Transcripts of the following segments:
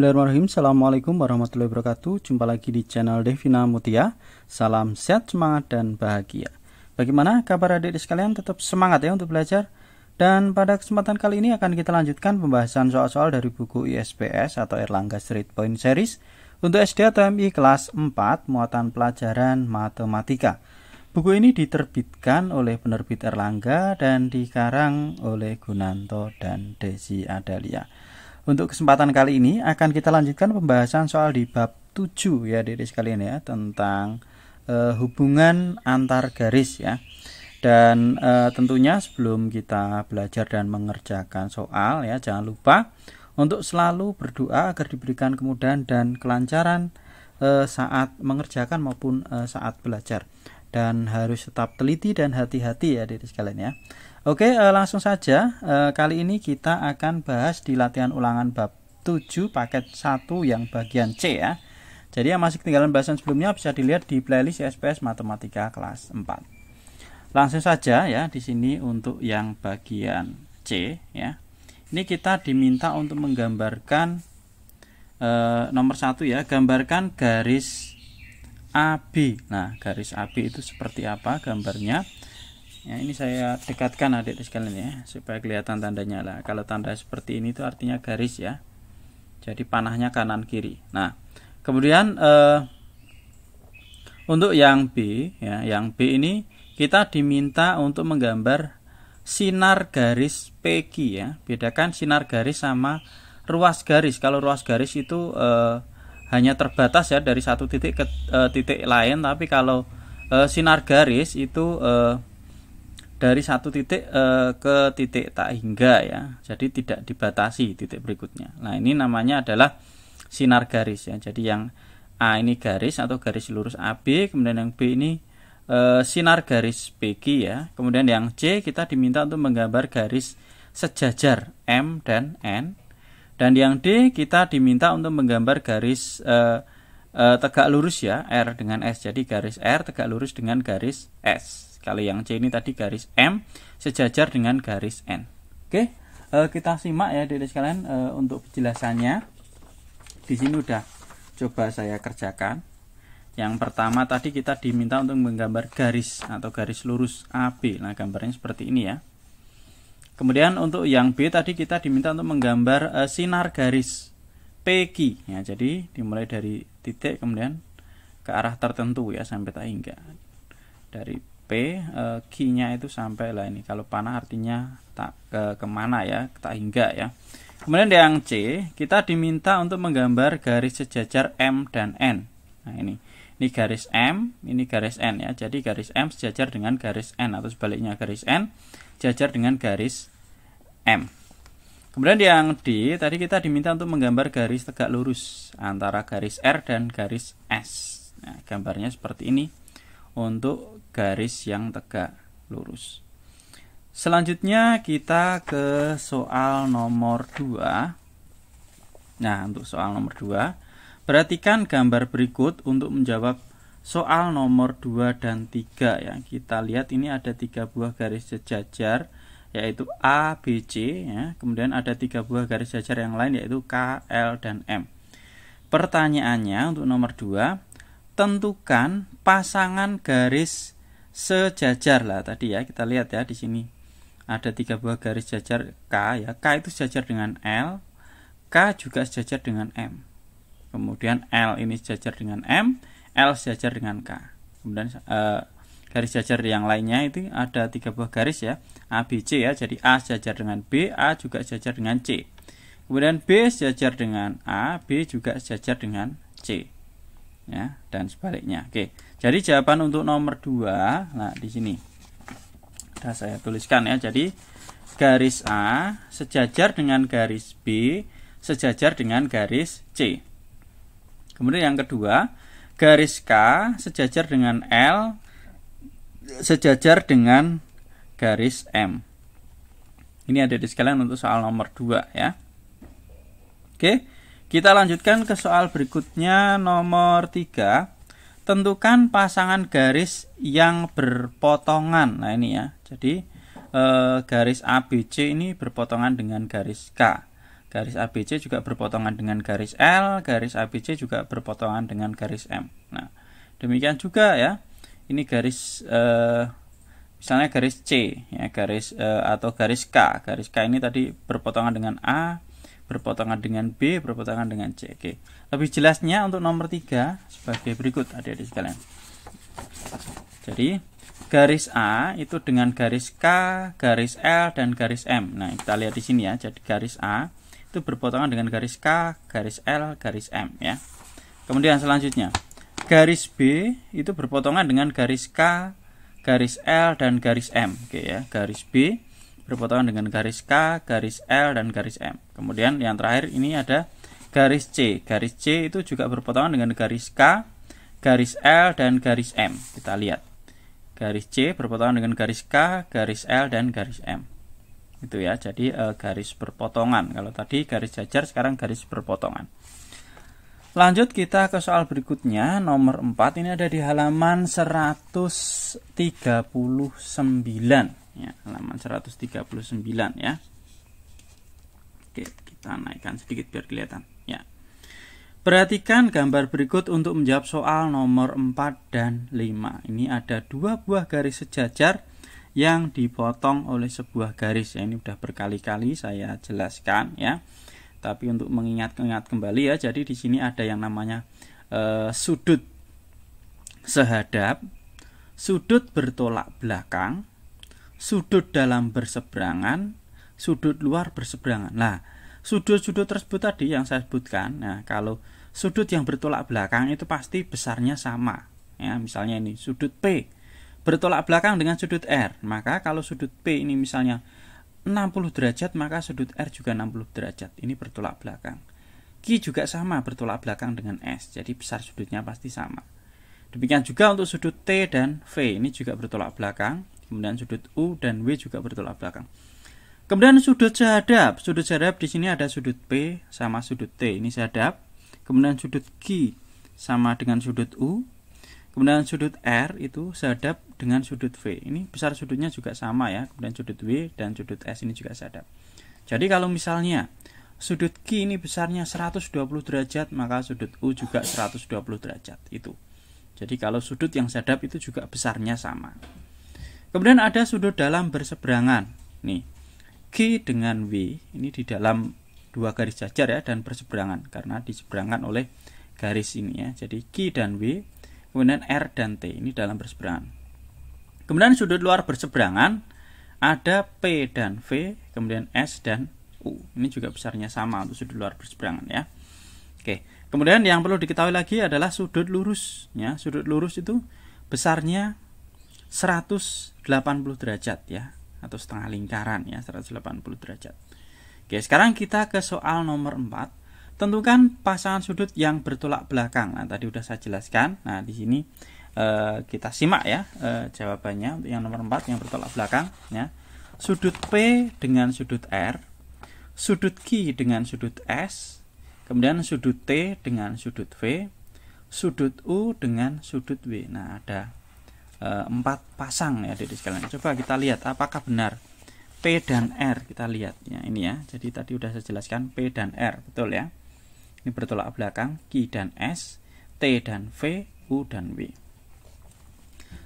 Bismillahirrahmanirrahim. Assalamualaikum warahmatullahi wabarakatuh. Jumpa lagi di channel Devina Mutia. Salam sehat, semangat, dan bahagia. Bagaimana kabar adik-adik sekalian? Tetap semangat ya untuk belajar. Dan pada kesempatan kali ini akan kita lanjutkan pembahasan soal-soal dari buku ISPS atau Erlangga Street Point Series untuk SD atau MI kelas 4 muatan pelajaran matematika. Buku ini diterbitkan oleh penerbit Erlangga dan dikarang oleh Gunanto dan Desi Adalia. Untuk kesempatan kali ini akan kita lanjutkan pembahasan soal di bab 7 ya adik-adik sekalian ya, tentang hubungan antar garis ya. Dan tentunya sebelum kita belajar dan mengerjakan soal ya, jangan lupa untuk selalu berdoa agar diberikan kemudahan dan kelancaran saat mengerjakan maupun saat belajar. Dan harus tetap teliti dan hati-hati ya adik-adik sekalian ya. Oke, langsung saja. Kali ini kita akan bahas di latihan ulangan bab 7 paket 1 yang bagian C ya. Jadi yang masih ketinggalan bahasan sebelumnya bisa dilihat di playlist ISPS Matematika kelas 4. Langsung saja ya, di sini untuk yang bagian C ya. Ini kita diminta untuk menggambarkan nomor 1 ya, gambarkan garis AB. Nah, garis AB itu seperti apa gambarnya? Ya, ini saya dekatkan adik-adik sekalian ya, supaya kelihatan tandanya lah. Kalau tanda seperti ini itu artinya garis ya. Jadi panahnya kanan kiri. Nah, kemudian untuk yang B ya, yang B ini kita diminta untuk menggambar sinar garis PQ ya. Bedakan sinar garis sama ruas garis. Kalau ruas garis itu hanya terbatas ya dari satu titik ke titik lain, tapi kalau sinar garis itu dari satu titik ke titik tak hingga ya, jadi tidak dibatasi titik berikutnya. Nah, ini namanya adalah sinar garis ya. Jadi yang A ini garis atau garis lurus AB, kemudian yang B ini sinar garis PQ ya. Kemudian yang C kita diminta untuk menggambar garis sejajar M dan N. Dan yang D kita diminta untuk menggambar garis tegak lurus ya, R dengan S. Jadi garis R tegak lurus dengan garis S. Kalau yang C ini tadi garis M sejajar dengan garis N. Oke, kita simak ya adik-adik sekalian untuk penjelasannya. Di sini udah coba saya kerjakan. Yang pertama tadi kita diminta untuk menggambar garis atau garis lurus AB. Nah, gambarnya seperti ini ya. Kemudian untuk yang B tadi kita diminta untuk menggambar sinar garis PQ ya. Jadi dimulai dari titik kemudian ke arah tertentu ya sampai tak hingga. Dari P, Q-nya itu sampai lah ini. Kalau panah artinya tak kemana ya, tak hingga ya. Kemudian yang C, kita diminta untuk menggambar garis sejajar M dan N. Nah, ini garis M, ini garis N ya. Jadi garis M sejajar dengan garis N atau sebaliknya garis N sejajar dengan garis M. Kemudian yang D, tadi kita diminta untuk menggambar garis tegak lurus antara garis R dan garis S. Nah, gambarnya seperti ini untuk garis yang tegak lurus. Selanjutnya kita ke soal nomor 2. Nah, untuk soal nomor 2, perhatikan gambar berikut untuk menjawab soal nomor 2 dan 3 ya. Kita lihat ini ada 3 buah garis sejajar yaitu A, B, C ya. Kemudian ada 3 buah garis sejajar yang lain yaitu K, L, dan M. Pertanyaannya untuk nomor 2, tentukan pasangan garis sejajar lah tadi ya. Kita lihat ya di sini ada 3 buah garis sejajar K ya. K itu sejajar dengan L, K juga sejajar dengan M. Kemudian L ini sejajar dengan M, L sejajar dengan K. Kemudian garis sejajar yang lainnya itu ada 3 buah garis ya, A, B, C ya. Jadi A sejajar dengan B, A juga sejajar dengan C. Kemudian B sejajar dengan A, B juga sejajar dengan C. Ya, dan sebaliknya. Oke. Jadi jawaban untuk nomor 2, nah di sini sudah saya tuliskan ya. Jadi garis A sejajar dengan garis B sejajar dengan garis C. Kemudian yang kedua, garis K sejajar dengan L sejajar dengan garis M. Ini ada di sekalian untuk soal nomor 2 ya. Oke. Kita lanjutkan ke soal berikutnya nomor 3. Tentukan pasangan garis yang berpotongan. Nah, ini ya. Jadi garis ABC ini berpotongan dengan garis K. garis ABC juga berpotongan dengan garis L, garis ABC juga berpotongan dengan garis M. Nah, demikian juga ya, ini garis misalnya garis C ya, garis atau garis K. Garis K ini tadi berpotongan dengan A, berpotongan dengan B, berpotongan dengan C. Oke. Lebih jelasnya untuk nomor 3 sebagai berikut adik-adik sekalian. Jadi garis A itu dengan garis K, garis L, dan garis M. Nah, kita lihat di sini ya. Jadi garis A itu berpotongan dengan garis K, garis L, garis M ya. Kemudian selanjutnya garis B itu berpotongan dengan garis K, garis L, dan garis M. Oke ya, garis B berpotongan dengan garis K, garis L, dan garis M. Kemudian yang terakhir ini ada garis C. Garis C itu juga berpotongan dengan garis K, garis L, dan garis M. Kita lihat. Garis C berpotongan dengan garis K, garis L, dan garis M. Itu ya, jadi garis berpotongan. Kalau tadi garis jajar, sekarang garis berpotongan. Lanjut kita ke soal berikutnya, nomor 4. Ini ada di halaman 139 ya, halaman 139 ya. Oke, kita naikkan sedikit biar kelihatan ya. Perhatikan gambar berikut untuk menjawab soal nomor 4 dan 5. Ini ada 2 buah garis sejajar yang dipotong oleh sebuah garis ya. Ini sudah berkali-kali saya jelaskan ya. Tapi untuk mengingat-ingat kembali ya, jadi di sini ada yang namanya sudut sehadap, sudut bertolak belakang, sudut dalam berseberangan, sudut luar berseberangan. Nah, sudut-sudut tersebut tadi yang saya sebutkan. Nah, kalau sudut yang bertolak belakang itu pasti besarnya sama. Ya, misalnya ini sudut P bertolak belakang dengan sudut R. Maka kalau sudut P ini misalnya 60 derajat, maka sudut R juga 60 derajat. Ini bertolak belakang. Q juga sama, bertolak belakang dengan S. Jadi besar sudutnya pasti sama. Demikian juga untuk sudut T dan V. Ini juga bertolak belakang. Kemudian sudut U dan W juga bertolak belakang. Kemudian sudut sehadap. Sudut sehadap di sini ada sudut P sama sudut T. Ini sehadap. Kemudian sudut Q sama dengan sudut U. Kemudian sudut R itu sehadap dengan sudut V. Ini besar sudutnya juga sama ya. Kemudian sudut W dan sudut S ini juga sehadap. Jadi kalau misalnya sudut Q ini besarnya 120 derajat, maka sudut U juga 120 derajat. Itu. Jadi kalau sudut yang sehadap itu juga besarnya sama. Kemudian ada sudut dalam berseberangan. Nih, Q dengan W ini di dalam 2 garis jajar ya, dan berseberangan karena diseberangkan oleh garis ini ya. Jadi Q dan W, kemudian R dan T ini dalam berseberangan. Kemudian sudut luar berseberangan ada P dan V, kemudian S dan U. Ini juga besarnya sama untuk sudut luar berseberangan ya. Oke. Kemudian yang perlu diketahui lagi adalah sudut lurus ya. Sudut lurus itu besarnya 180 derajat ya, atau setengah lingkaran ya, 180 derajat. Oke, sekarang kita ke soal nomor 4. Tentukan pasangan sudut yang bertolak belakang. Nah, tadi sudah saya jelaskan. Nah, di sini kita simak ya jawabannya untuk yang nomor 4 yang bertolak belakang ya. Sudut P dengan sudut R, sudut Q dengan sudut S, kemudian sudut T dengan sudut V, sudut U dengan sudut W. Nah, ada 4 pasang ya adik-adik sekalian. Coba kita lihat apakah benar P dan R. Kita lihat ya, ini ya. Jadi tadi sudah saya jelaskan P dan R, betul ya. Ini bertolak belakang, Q dan S, T dan V, U dan W.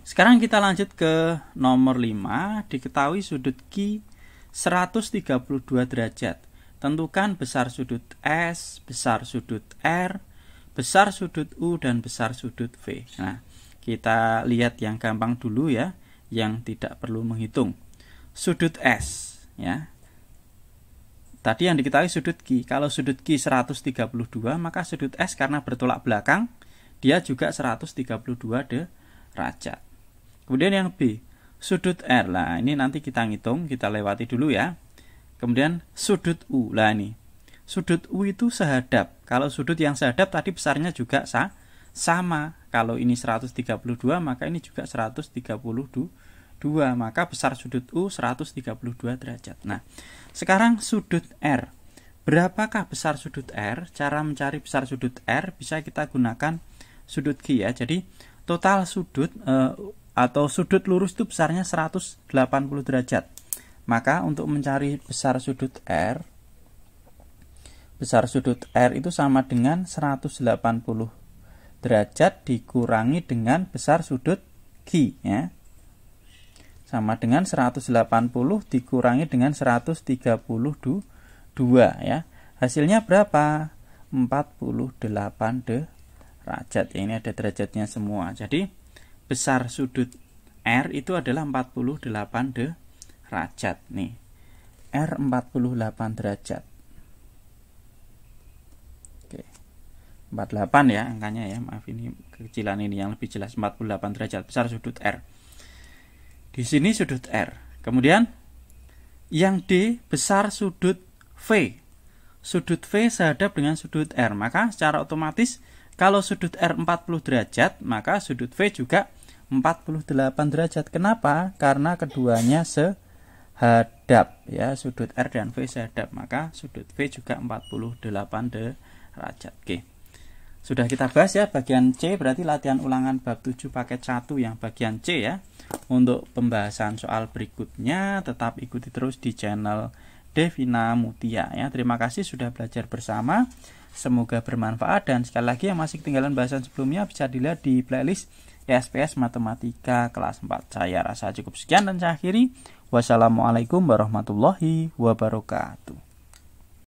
Sekarang kita lanjut ke nomor 5. Diketahui sudut Q 132 derajat. Tentukan besar sudut S, besar sudut R, besar sudut U, dan besar sudut V. Nah, kita lihat yang gampang dulu ya, yang tidak perlu menghitung. Sudut S ya. Tadi yang diketahui sudut Q. Kalau sudut Q 132, maka sudut S karena bertolak belakang, dia juga 132 derajat. Kemudian yang B, sudut R. Nah, ini nanti kita ngitung, kita lewati dulu ya. Kemudian sudut U. Lah ini. Sudut U itu sehadap. Kalau sudut yang sehadap tadi besarnya juga sama. Kalau ini 132, maka ini juga 132. Maka besar sudut U 132 derajat. Nah, sekarang sudut R. Berapakah besar sudut R? Cara mencari besar sudut R bisa kita gunakan sudut Q ya. Jadi total sudut atau sudut lurus itu besarnya 180 derajat. Maka untuk mencari besar sudut R, besar sudut R itu sama dengan 180 derajat dikurangi dengan besar sudut Q ya. Sama dengan 180 dikurangi dengan 132 ya. Hasilnya berapa? 48 derajat. Ya, ini ada derajatnya semua. Jadi besar sudut R itu adalah 48 derajat nih. R 48 derajat. 48 ya angkanya ya, maaf ini kekecilan ini yang lebih jelas, 48 derajat besar sudut R. Di sini sudut R. Kemudian yang D besar sudut V. Sudut V sehadap dengan sudut R, maka secara otomatis kalau sudut R 40 derajat, maka sudut V juga 48 derajat. Kenapa? Karena keduanya sehadap ya, sudut R dan V sehadap, maka sudut V juga 48 derajat. Oke. Sudah kita bahas ya bagian C, berarti latihan ulangan bab 7 paket 1 yang bagian C ya. Untuk pembahasan soal berikutnya tetap ikuti terus di channel Devina Mutia ya. Terima kasih sudah belajar bersama. Semoga bermanfaat, dan sekali lagi yang masih ketinggalan bahasan sebelumnya bisa dilihat di playlist SPS Matematika kelas 4. Saya rasa cukup sekian dan saya akhiri. Wassalamualaikum warahmatullahi wabarakatuh.